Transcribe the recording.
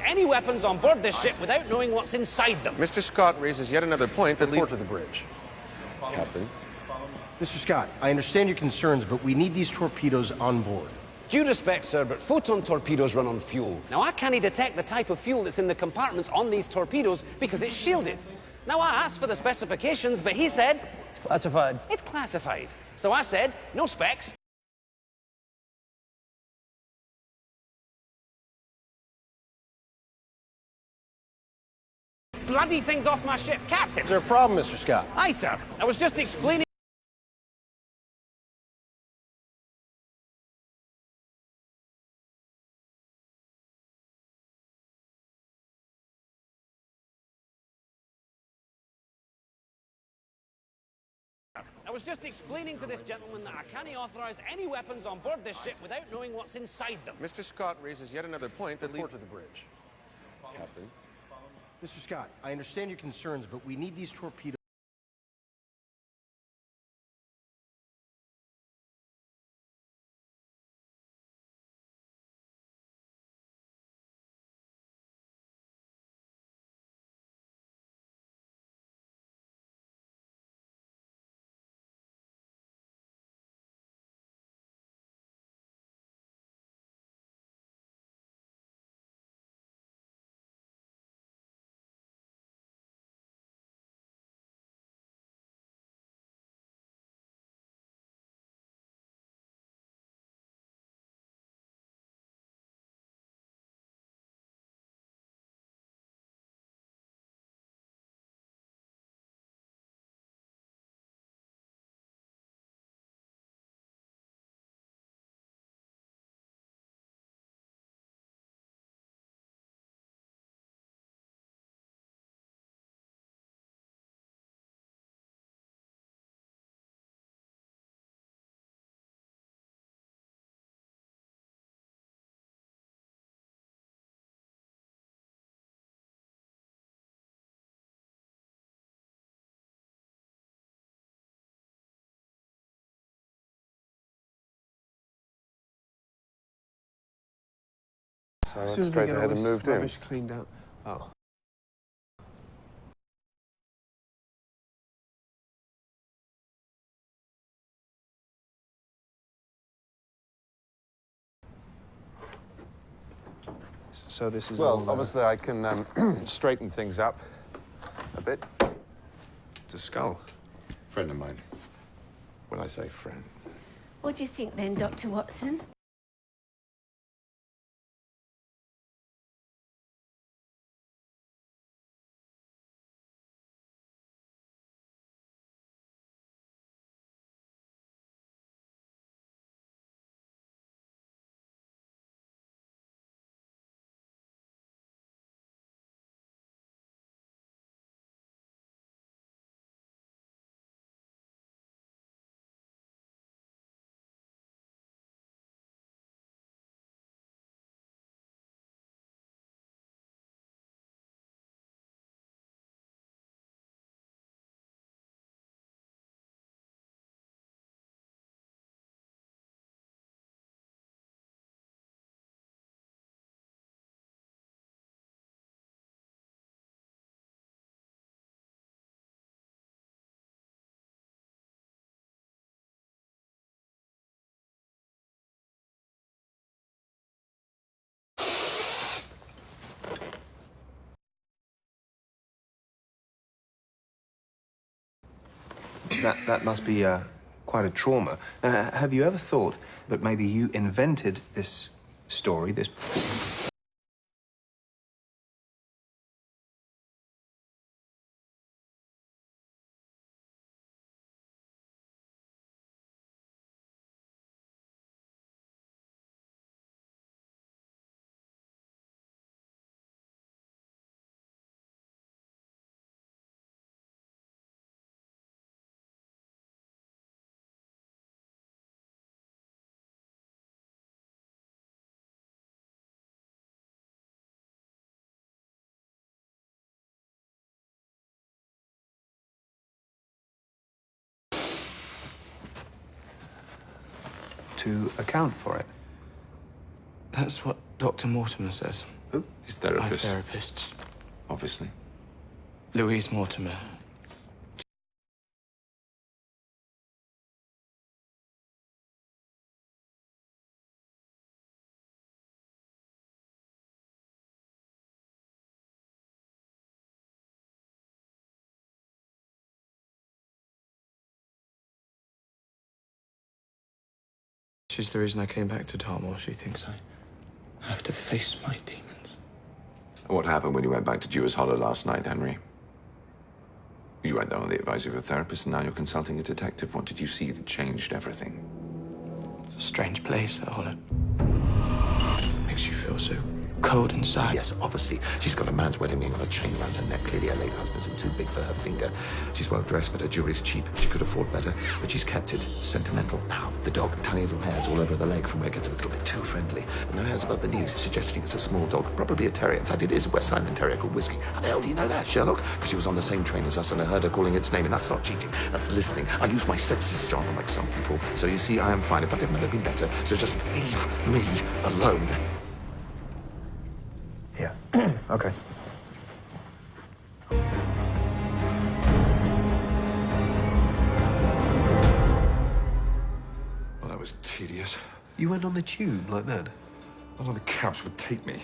any weapons on board this ship without knowing what's inside them. Mr. Scott raises yet another point that Report to the bridge. Captain. Mr. Scott, I understand your concerns, but we need these torpedoes on board. Due respect, sir, but photon torpedoes run on fuel. Now, I can't detect the type of fuel that's in the compartments on these torpedoes because it's shielded. Now, I asked for the specifications, but he said... Classified. It's classified. So I said, no specs. Bloody things off my ship, Captain! Is there a problem, Mr. Scott? Aye, sir. I was just explaining... I was just explaining to this gentleman that I can't authorise any weapons on board this ship without knowing what's inside them. Mr. Scott raises yet another point that Report to the bridge. Captain. Mr. Scott, I understand your concerns, but we need these torpedoes. So I went straight ahead and moved in. Rubbish cleaned out. Oh. So this is Well, obviously I can straighten things up a bit. to skull. Friend of mine. When I say friend. What do you think then, Dr. Watson? That must be quite a trauma. Have you ever thought that maybe you invented this story, this... to account for it? That's what Dr. Mortimer says. Who? His My therapist. therapist, Obviously. Louise Mortimer. She's the reason I came back to Dartmoor. She thinks I have to face my demons. What happened when you went back to Jewers Hollow last night, Henry? You went there on the advice of your therapist, and now you're consulting a detective. What did you see that changed everything? It's a strange place, that Holland. Makes you feel so cold inside. Yes, obviously. She's got a man's wedding ring on a chain around her neck. Clearly her late husband's and too big for her finger. She's well dressed, but her jewelry's cheap. She could afford better, but she's kept it. Sentimental. Now, the dog, tiny little hairs all over the leg from where it gets a little bit too friendly. But no hairs above the knees, suggesting it's a small dog, probably a terrier. In fact, it is a West Highland Terrier called Whiskey. How the hell do you know that, Sherlock? Because she was on the same train as us and I heard her calling its name, and that's not cheating. That's listening. I use my senses, John, unlike some people. So you see, I am fine. In fact, I've never been better. So just leave me alone. Yeah. Okay. Well, that was tedious. You went on the tube like that? None of the cabs would take me.